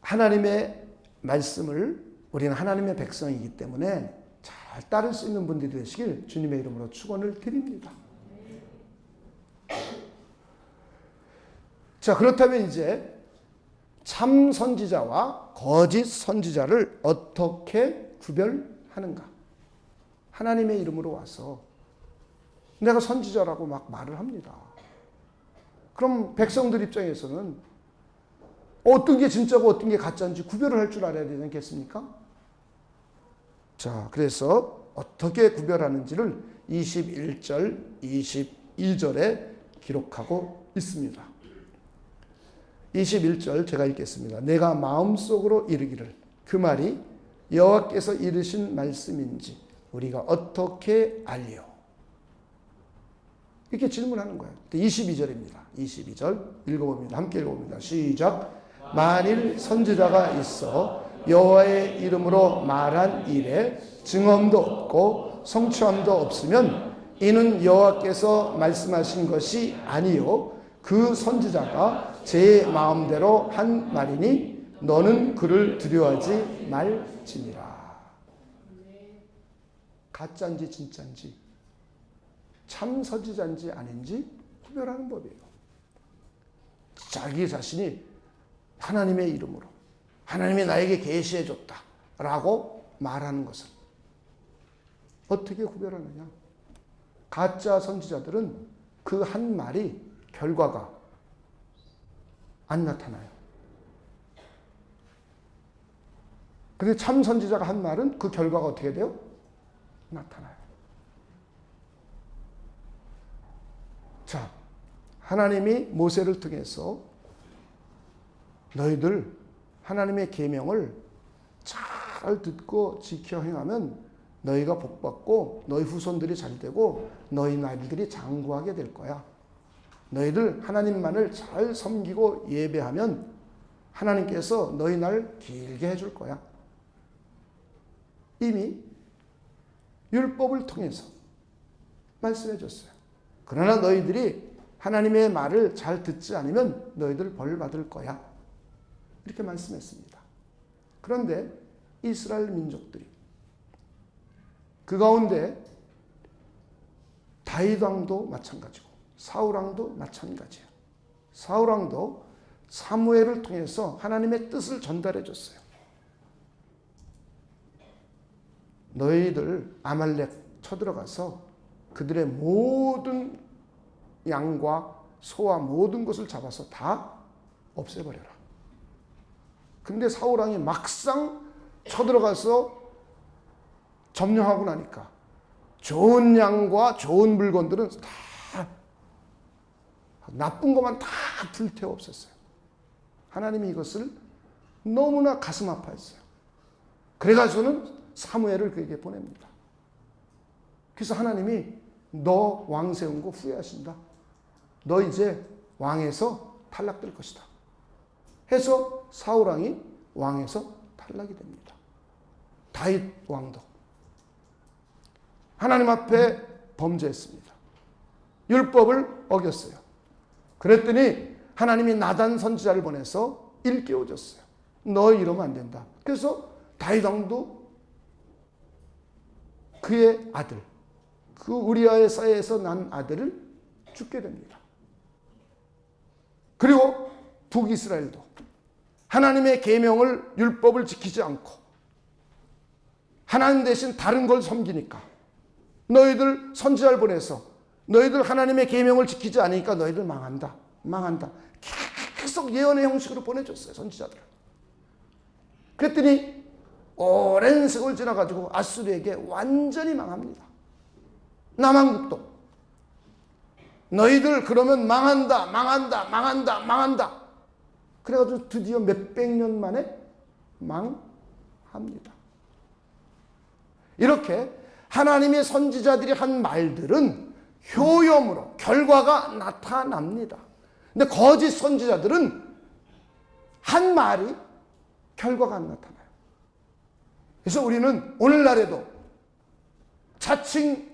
하나님의 말씀을, 우리는 하나님의 백성이기 때문에 잘 따를 수 있는 분들이 되시길 주님의 이름으로 축원을 드립니다. 자, 그렇다면 이제 참 선지자와 거짓 선지자를 어떻게 구별하는가? 하나님의 이름으로 와서 내가 선지자라고 막 말을 합니다. 그럼 백성들 입장에서는 어떤 게 진짜고 어떤 게 가짜인지 구별을 할 줄 알아야 되지 않겠습니까? 자, 그래서 어떻게 구별하는지를 21절, 22절에 기록하고 있습니다. 21절 제가 읽겠습니다. 내가 마음속으로 이르기를 그 말이 여호와께서 이르신 말씀인지 우리가 어떻게 알리오? 이렇게 질문하는 거예요. 22절입니다. 22절 읽어봅니다. 함께 읽어봅니다. 시작. 만일 선지자가 있어 여호와의 이름으로 말한 일에 증언도 없고 성취함도 없으면 이는 여호와께서 말씀하신 것이 아니요 그 선지자가 제 마음대로 한 말이니 너는 그를 두려워하지 말지니라. 가짜인지 진짜인지 참 선지자인지 아닌지 구별하는 법이에요. 자기 자신이 하나님의 이름으로 하나님이 나에게 계시해 줬다라고 말하는 것은 어떻게 구별하느냐? 가짜 선지자들은 그 한 말이 결과가 안 나타나요. 근데 참 선지자가 한 말은 그 결과가 어떻게 돼요? 나타나요. 하나님이 모세를 통해서 너희들 하나님의 계명을 잘 듣고 지켜 행하면 너희가 복받고 너희 후손들이 잘되고 너희 날들이 장구하게 될 거야. 너희들 하나님만을 잘 섬기고 예배하면 하나님께서 너희 날 길게 해줄 거야. 이미 율법을 통해서 말씀해 줬어요. 그러나 너희들이 하나님의 말을 잘 듣지 않으면 너희들 벌 받을 거야. 이렇게 말씀했습니다. 그런데 이스라엘 민족들이 그 가운데 다윗 왕도 마찬가지고 사울 왕도 마찬가지예요. 사울 왕도 사무엘을 통해서 하나님의 뜻을 전달해 줬어요. 너희들 아말렉 쳐들어가서 그들의 모든 양과 소와 모든 것을 잡아서 다 없애버려라. 근데 사울 왕이 막상 쳐들어가서 점령하고 나니까 좋은 양과 좋은 물건들은 다 나쁜 것만 다 불태워 없었어요. 하나님이 이것을 너무나 가슴 아파했어요. 그래가지고는 사무엘을 그에게 보냅니다. 그래서 하나님이 너 왕 세운 거 후회하신다. 너 이제 왕에서 탈락될 것이다. 해서 사울 왕이 왕에서 탈락이 됩니다. 다윗 왕도 하나님 앞에 범죄했습니다. 율법을 어겼어요. 그랬더니 하나님이 나단 선지자를 보내서 일깨워줬어요. 너 이러면 안 된다. 그래서 다윗 왕도 그의 아들, 그 우리아의 사이에서 난 아들을 죽게 됩니다. 그리고 북이스라엘도 하나님의 계명을 율법을 지키지 않고 하나님 대신 다른 걸 섬기니까 너희들 선지자를 보내서 너희들 하나님의 계명을 지키지 않으니까 너희들 망한다. 망한다. 계속 예언의 형식으로 보내줬어요. 선지자들을. 그랬더니 오랜 세월 지나가지고 아수르에게 완전히 망합니다. 남한국도 너희들 그러면 망한다. 망한다. 망한다. 망한다. 그래가지고 드디어 몇백 년 만에 망합니다. 이렇게 하나님의 선지자들이 한 말들은 효염으로 결과가 나타납니다. 근데 거짓 선지자들은 한 말이 결과가 안 나타나요. 그래서 우리는 오늘날에도 자칭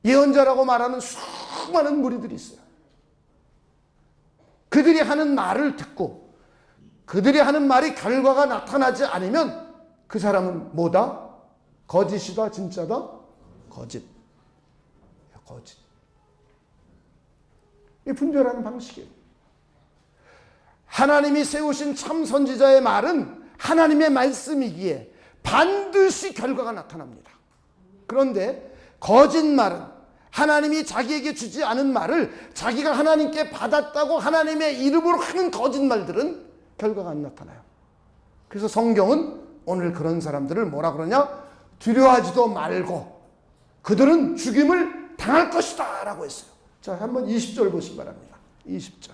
예언자라고 말하는 수많은 무리들이 있어요. 그들이 하는 말을 듣고 그들이 하는 말이 결과가 나타나지 않으면 그 사람은 뭐다? 거짓이다, 진짜다? 거짓. 거짓. 이 분별하는 방식이에요. 하나님이 세우신 참 선지자의 말은 하나님의 말씀이기에 반드시 결과가 나타납니다. 그런데 거짓말은 하나님이 자기에게 주지 않은 말을 자기가 하나님께 받았다고 하나님의 이름으로 하는 거짓말들은 결과가 안 나타나요. 그래서 성경은 오늘 그런 사람들을 뭐라 그러냐? 두려워하지도 말고 그들은 죽임을 당할 것이다 라고 했어요. 자, 한번 20절 보시기 바랍니다. 20절.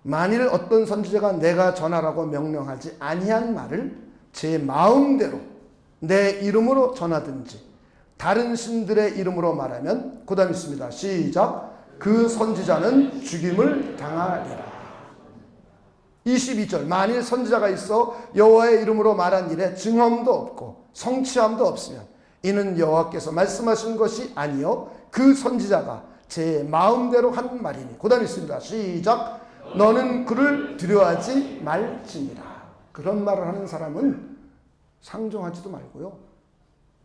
만일 어떤 선지자가 내가 전하라고 명령하지 아니한 말을 제 마음대로 내 이름으로 전하든지 다른 신들의 이름으로 말하면 그 다음 있습니다. 시작. 그 선지자는 죽임을 당하리라. 22절. 만일 선지자가 있어 여호와의 이름으로 말한 일에 증언도 없고 성취함도 없으면 이는 여호와께서 말씀하신 것이 아니요 그 선지자가 제 마음대로 한 말이니. 그 다음 있습니다. 시작. 너는 그를 두려워하지 말지니라. 그런 말을 하는 사람은 상종하지도 말고요.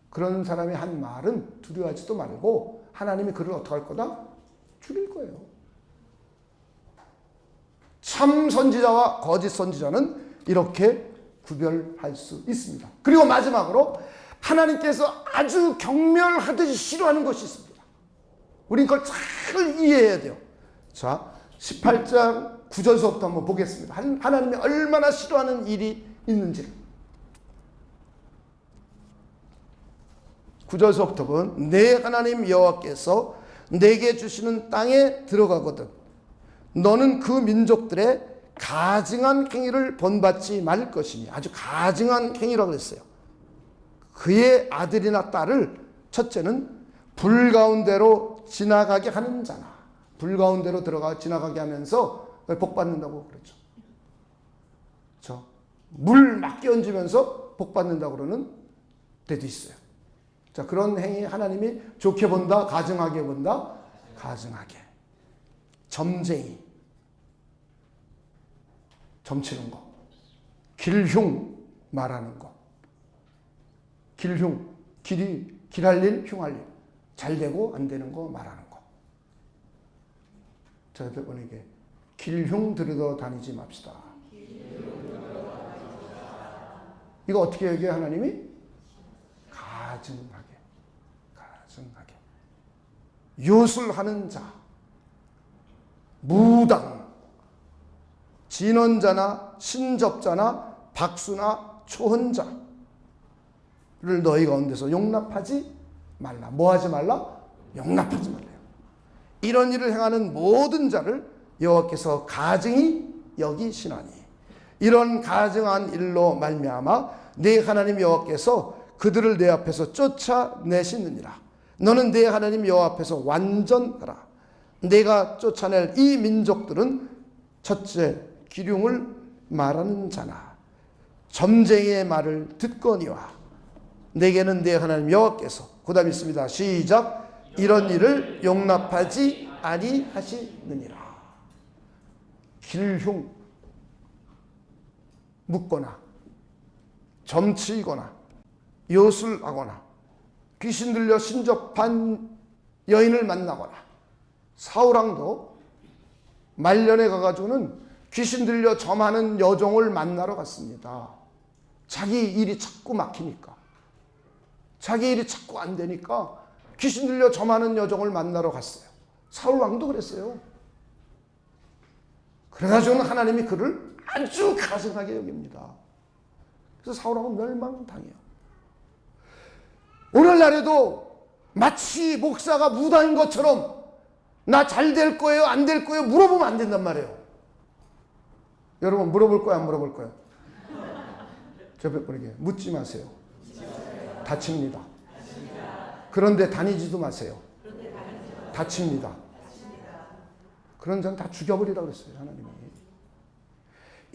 그런 사람이 한 말은 두려워하지도 말고 하나님이 그를 어떻게 할 거다? 죽일 거예요. 참 선지자와 거짓 선지자는 이렇게 구별할 수 있습니다. 그리고 마지막으로 하나님께서 아주 경멸하듯이 싫어하는 것이 있습니다. 우린 그걸 잘 이해해야 돼요. 자, 18장 9절서부터 한번 보겠습니다. 하나님이 얼마나 싫어하는 일이 있는지를. 9절서부터 보면 내 하나님 여호와께서 내게 주시는 땅에 들어가거든 너는 그 민족들의 가증한 행위를 본받지 말 것이니 아주 가증한 행위라고 그랬어요. 그의 아들이나 딸을 첫째는 불 가운데로 지나가게 하는 자나 불 가운데로 지나가게 하면서 복 받는다고 그랬죠. 그렇죠? 물 막 끼얹으면서 복 받는다고 그러는 데도 있어요. 자, 그런 행위 하나님이 좋게 본다, 가증하게 본다, 가증하게. 점쟁이, 점치는 거, 길흉 말하는 거, 길흉, 길할 일, 흉할 일, 잘 되고 안 되는 거 말하는 거. 자, 옆에 분에게 길흉 들여 다니지 맙시다. 이거 어떻게 얘기해 하나님이? 가증하게. 요술하는 자, 무당, 진언자나 신접자나 박수나 초혼자를 너희 가운데서 용납하지 말라. 뭐 하지 말라? 용납하지 말래요. 이런 일을 행하는 모든 자를 여호와께서 가증히 여기시나니 이런 가증한 일로 말미암아 네 하나님 여호와께서 그들을 내 앞에서 쫓아내시느니라. 너는 내 하나님 여호와 앞에서 완전하라. 내가 쫓아낼 이 민족들은 첫째 기륭을 말하는 자나 점쟁이의 말을 듣거니와 내게는 내 하나님 여호와께서 그 다음 있습니다. 시작. 이런 일을 용납하지 아니하시느니라. 길흉 묻거나 점치거나 요술하거나 귀신 들려 신접한 여인을 만나거나 사울왕도 말년에 가가지고는 귀신 들려 점하는 여종을 만나러 갔습니다. 자기 일이 자꾸 막히니까 자기 일이 자꾸 안 되니까 귀신 들려 점하는 여종을 만나러 갔어요. 사울왕도 그랬어요. 그래가지고는 하나님이 그를 아주 가증하게 여깁니다. 그래서 사울왕은 멸망당해요. 오늘날에도 마치 목사가 무당인 것처럼 나 잘 될 거예요? 안 될 거예요? 물어보면 안 된단 말이에요. 여러분 물어볼 거예요? 안 물어볼 거예요? 저 몇 분에게 묻지 마세요. 다칩니다. 그런데 다니지도 마세요. 다칩니다. 그런 자는 다 죽여버리라고 그랬어요. 하나님이.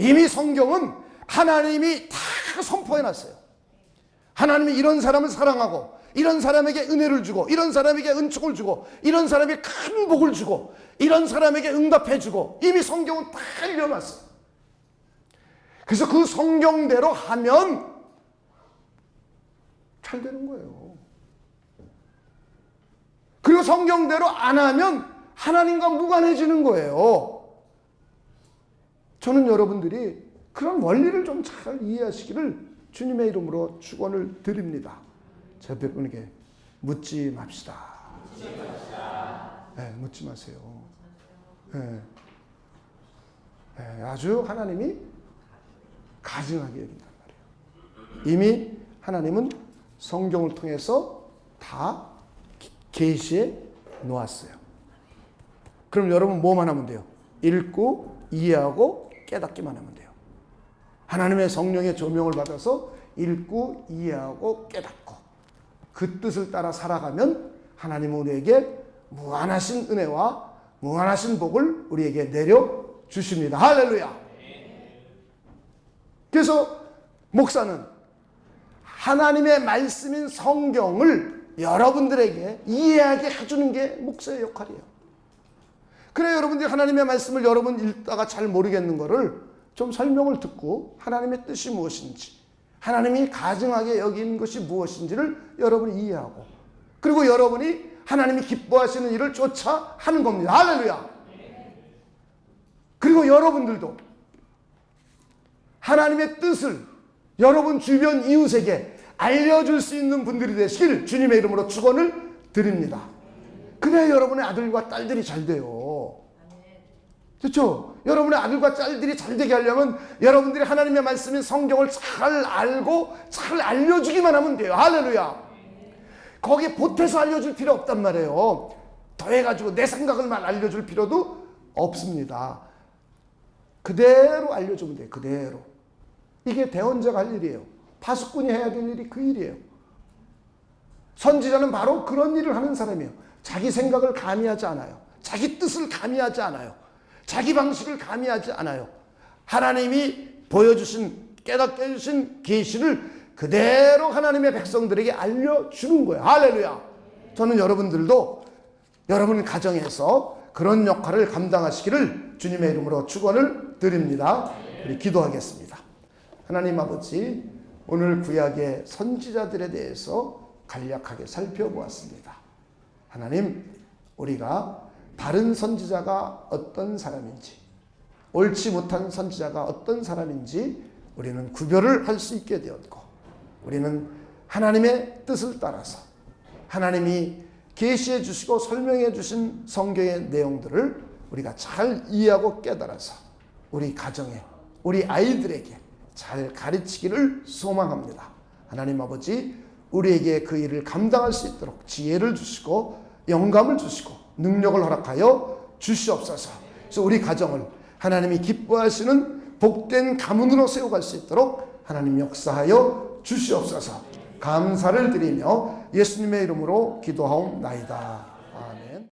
이미 성경은 하나님이 다 선포해놨어요. 하나님이 이런 사람을 사랑하고 이런 사람에게 은혜를 주고 이런 사람에게 은총을 주고 이런 사람에게 큰 복을 주고 이런 사람에게 응답해 주고 이미 성경은 다 읽어놨어요. 그래서 그 성경대로 하면 잘 되는 거예요. 그리고 성경대로 안 하면 하나님과 무관해지는 거예요. 저는 여러분들이 그런 원리를 좀 잘 이해하시기를 주님의 이름으로 축원을 드립니다. 제 옆에 분에게 묻지 맙시다. 네, 묻지 마세요. 네. 네, 아주 하나님이 가증하게 여긴단 말이에요. 이미 하나님은 성경을 통해서 다 계시해 놓았어요. 그럼 여러분 뭐만 하면 돼요? 읽고 이해하고 깨닫기만 하면 돼요. 하나님의 성령의 조명을 받아서 읽고 이해하고 깨닫고 그 뜻을 따라 살아가면 하나님은 우리에게 무한하신 은혜와 무한하신 복을 우리에게 내려주십니다. 할렐루야. 그래서 목사는 하나님의 말씀인 성경을 여러분들에게 이해하게 해주는 게 목사의 역할이에요. 그래 여러분들이 하나님의 말씀을 여러분 읽다가 잘 모르겠는 거를 좀 설명을 듣고 하나님의 뜻이 무엇인지 하나님이 가증하게 여긴 것이 무엇인지를 여러분이 이해하고 그리고 여러분이 하나님이 기뻐하시는 일을 쫓아 하는 겁니다. 할렐루야. 그리고 여러분들도 하나님의 뜻을 여러분 주변 이웃에게 알려줄 수 있는 분들이 되시길 주님의 이름으로 축원을 드립니다. 그래야 여러분의 아들과 딸들이 잘 돼요. 그렇죠? 여러분의 아들과 딸들이 잘 되게 하려면 여러분들이 하나님의 말씀인 성경을 잘 알고 잘 알려주기만 하면 돼요. 할렐루야. 거기에 보태서 알려줄 필요 없단 말이에요. 더해가지고 내 생각을 말 알려줄 필요도 없습니다. 그대로 알려주면 돼요. 그대로. 이게 대언자가 할 일이에요. 파수꾼이 해야 될 일이 그 일이에요. 선지자는 바로 그런 일을 하는 사람이에요. 자기 생각을 가미하지 않아요. 자기 뜻을 가미하지 않아요. 자기 방식을 가미하지 않아요. 하나님이 보여주신, 깨닫게 해주신 계시를 그대로 하나님의 백성들에게 알려주는 거예요. 할렐루야. 저는 여러분들도 여러분 가정에서 그런 역할을 감당하시기를 주님의 이름으로 축원을 드립니다. 우리 기도하겠습니다. 하나님 아버지, 오늘 구약의 선지자들에 대해서 간략하게 살펴보았습니다. 하나님, 우리가 바른 선지자가 어떤 사람인지, 옳지 못한 선지자가 어떤 사람인지 우리는 구별을 할 수 있게 되었고, 우리는 하나님의 뜻을 따라서 하나님이 계시해 주시고 설명해 주신 성경의 내용들을 우리가 잘 이해하고 깨달아서 우리 가정에, 우리 아이들에게 잘 가르치기를 소망합니다. 하나님 아버지, 우리에게 그 일을 감당할 수 있도록 지혜를 주시고 영감을 주시고 능력을 허락하여 주시옵소서. 그래서 우리 가정을 하나님이 기뻐하시는 복된 가문으로 세워갈 수 있도록 하나님 역사하여 주시옵소서. 감사를 드리며 예수님의 이름으로 기도하옵나이다.